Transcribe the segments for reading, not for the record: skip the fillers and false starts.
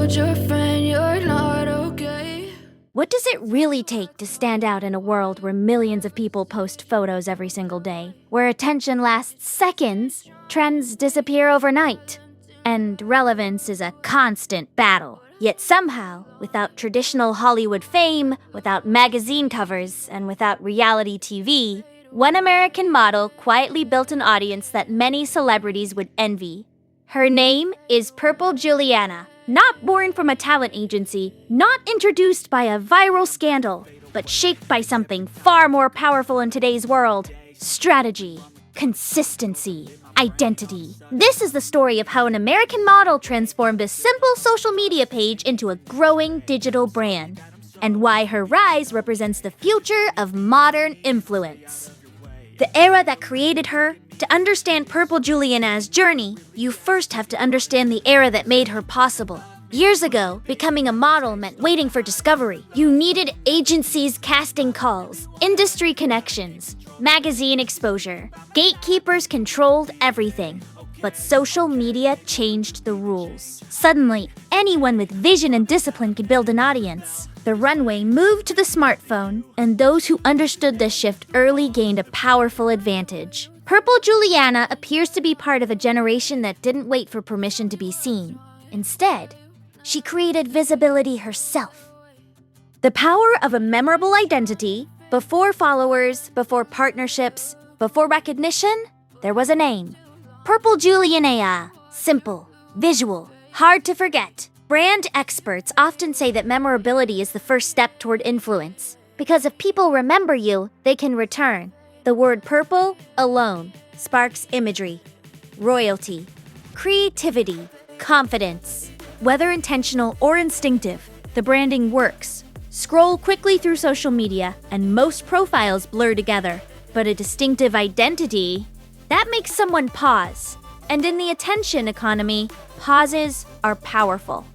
told your friend you're not okay. What does it really take to stand out in a world where millions of people post photos every single day, where attention lasts seconds, trends disappear overnight, and relevance is a constant battle? Yet somehow, without traditional Hollywood fame, without magazine covers, and without reality TV, one American model quietly built an audience that many celebrities would envy. Her name is Purplejulianaa. Not born from a talent agency, not introduced by a viral scandal, but shaped by something far more powerful in today's world: strategy, consistency, identity. This is the story of how an American model transformed a simple social media page into a growing digital brand, and why her rise represents the future of modern influence. The era that created her. To understand Purplejulianaa's journey, you first have to understand the era that made her possible. Years ago, becoming a model meant waiting for discovery. You needed agencies' casting calls, industry connections, magazine exposure. Gatekeepers controlled everything. But social media changed the rules. Suddenly, anyone with vision and discipline could build an audience. The runway moved to the smartphone, and those who understood this shift early gained a powerful advantage. Purplejulianaa appears to be part of a generation that didn't wait for permission to be seen. Instead, she created visibility herself. The power of a memorable identity. Before followers, before partnerships, before recognition, there was a name. Purplejulianaa. Simple, visual, hard to forget. Brand experts often say that memorability is the first step toward influence, because if people remember you, they can return. The word purple alone sparks imagery, royalty, creativity, confidence. Whether intentional or instinctive, the branding works. Scroll quickly through social media, and most profiles blur together. But a distinctive identity, that makes someone pause. And in the attention economy, pauses are powerful.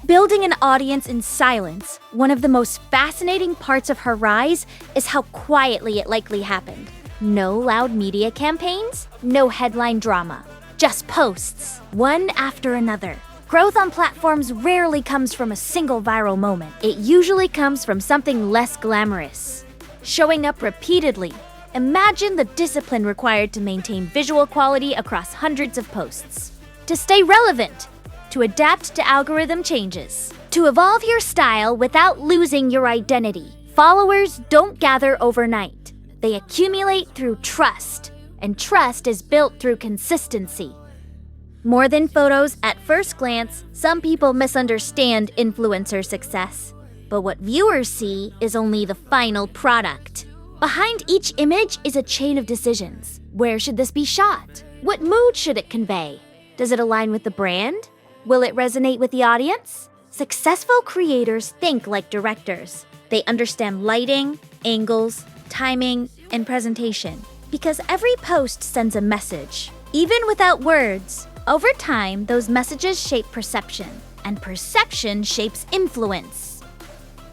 Building an audience in silence, one of the most fascinating parts of her rise is how quietly it likely happened. No loud media campaigns, no headline drama, just posts, one after another. Growth on platforms rarely comes from a single viral moment. It usually comes from something less glamorous. Showing up repeatedly. Imagine the discipline required to maintain visual quality across hundreds of posts. To stay relevant. To adapt to algorithm changes. To evolve your style without losing your identity. Followers don't gather overnight. They accumulate through trust, and trust is built through consistency. More than photos, at first glance, some people misunderstand influencer success. But what viewers see is only the final product. Behind each image is a chain of decisions. Where should this be shot? What mood should it convey? Does it align with the brand? Will it resonate with the audience? Successful creators think like directors. They understand lighting, angles, timing, and presentation. Because every post sends a message. Even without words, over time, those messages shape perception, and perception shapes influence.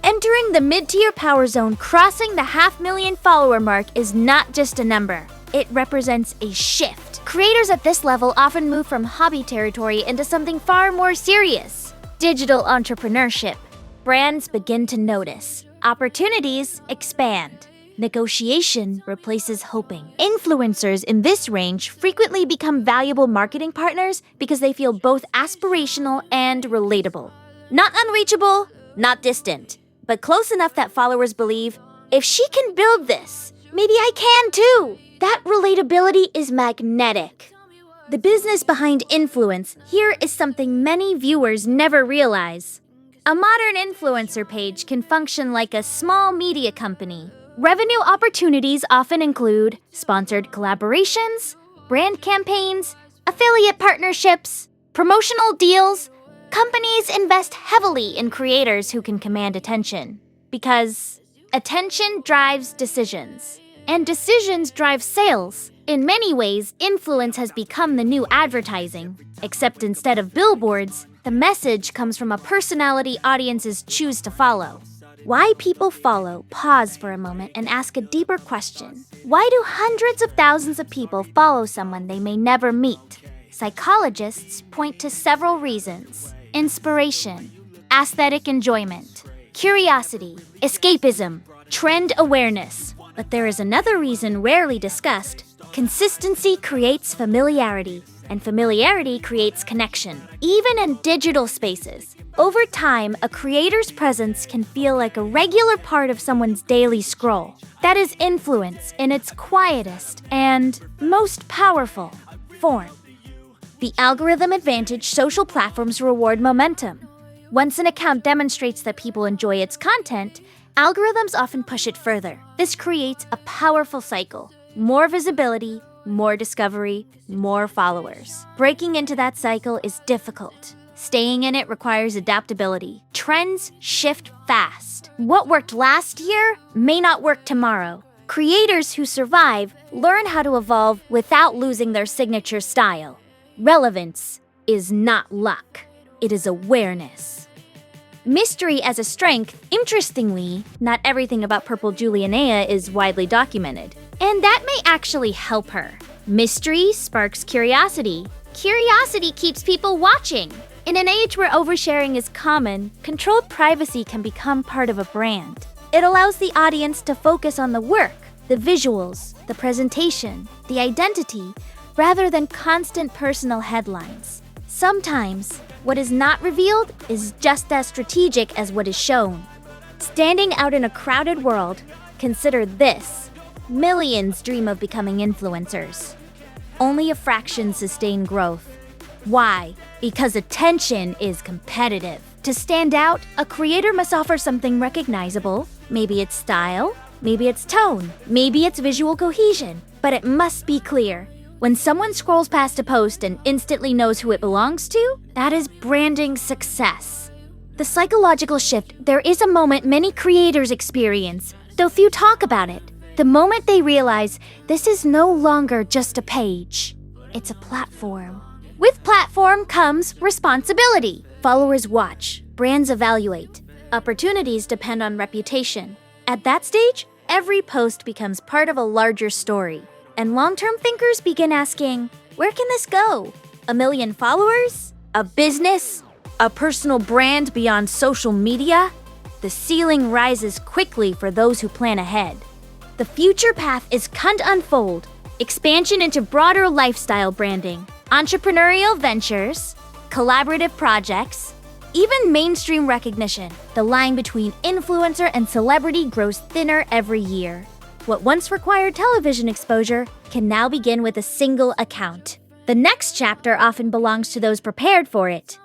Entering the mid-tier power zone, crossing the 500,000 follower mark is not just a number. It represents a shift. Creators at this level often move from hobby territory into something far more serious. Digital entrepreneurship. Brands begin to notice. Opportunities expand. Negotiation replaces hoping. Influencers in this range frequently become valuable marketing partners because they feel both aspirational and relatable. Not unreachable, not distant, but close enough that followers believe, if she can build this, maybe I can too. That relatability is magnetic. The business behind influence here is something many viewers never realize. A modern influencer page can function like a small media company. Revenue opportunities often include sponsored collaborations, brand campaigns, affiliate partnerships, promotional deals. Companies invest heavily in creators who can command attention, because attention drives decisions. And decisions drive sales. In many ways, influence has become the new advertising. Except instead of billboards, the message comes from a personality audiences choose to follow. Why people follow, pause for a moment and ask a deeper question. Why do hundreds of thousands of people follow someone they may never meet? Psychologists point to several reasons. inspiration, aesthetic enjoyment, curiosity, escapism, trend awareness. But there is another reason rarely discussed. Consistency creates familiarity, and familiarity creates connection. Even in digital spaces, over time, a creator's presence can feel like a regular part of someone's daily scroll. That is influence in its quietest and most powerful form. The algorithm advantage social platforms reward momentum. Once an account demonstrates that people enjoy its content, algorithms often push it further. This creates a powerful cycle. More visibility, more discovery, more followers. Breaking into that cycle is difficult. Staying in it requires adaptability. Trends shift fast. What worked last year may not work tomorrow. Creators who survive learn how to evolve without losing their signature style. Relevance is not luck. It is awareness. Mystery as a strength. Interestingly, not everything about Purplejulianaa is widely documented, and that may actually help her. Mystery sparks curiosity. Curiosity keeps people watching. In an age where oversharing is common, controlled privacy can become part of a brand. It allows the audience to focus on the work, the visuals, the presentation, the identity, rather than constant personal headlines. Sometimes, what is not revealed is just as strategic as what is shown. Standing out in a crowded world, consider this. Millions dream of becoming influencers. Only a fraction sustain growth. Why? Because attention is competitive. To stand out, a creator must offer something recognizable. Maybe it's style, maybe it's tone, maybe it's visual cohesion. But it must be clear. When someone scrolls past a post and instantly knows who it belongs to, that is branding success. The psychological shift, there is a moment many creators experience, though few talk about it. The moment they realize this is no longer just a page. It's a platform. With platform comes responsibility. Followers watch, brands evaluate. Opportunities depend on reputation. At that stage, every post becomes part of a larger story. And long-term thinkers begin asking, where can this go? 1 million followers? A business? A personal brand beyond social media? The ceiling rises quickly for those who plan ahead. The future path is can't unfold. Expansion into broader lifestyle branding, entrepreneurial ventures, collaborative projects, even mainstream recognition. The line between influencer and celebrity grows thinner every year. What once required television exposure can now begin with a single account. The next chapter often belongs to those prepared for it.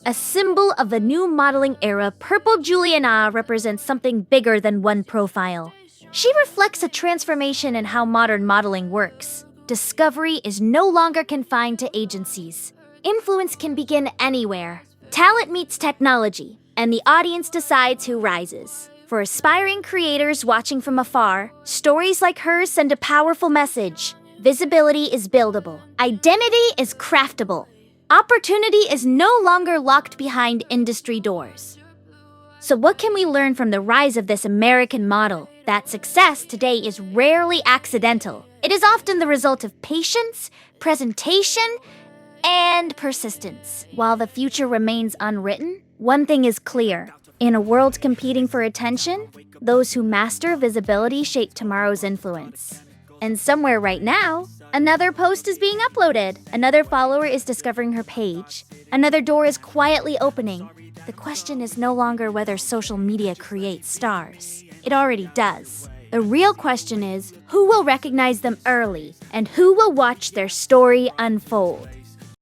A symbol of the new modeling era, Purplejulianaa represents something bigger than one profile. She reflects a transformation in how modern modeling works. Discovery is no longer confined to agencies. Influence can begin anywhere. Talent meets technology, and the audience decides who rises. For aspiring creators watching from afar, stories like hers send a powerful message. Visibility is buildable. Identity is craftable. Opportunity is no longer locked behind industry doors. So what can we learn from the rise of this American model? That success today is rarely accidental. It is often the result of patience, presentation, and persistence. While the future remains unwritten, one thing is clear. In a world competing for attention, those who master visibility shape tomorrow's influence. And somewhere right now, another post is being uploaded. Another follower is discovering her page. Another door is quietly opening. The question is no longer whether social media creates stars. It already does. The real question is, who will recognize them early and who will watch their story unfold?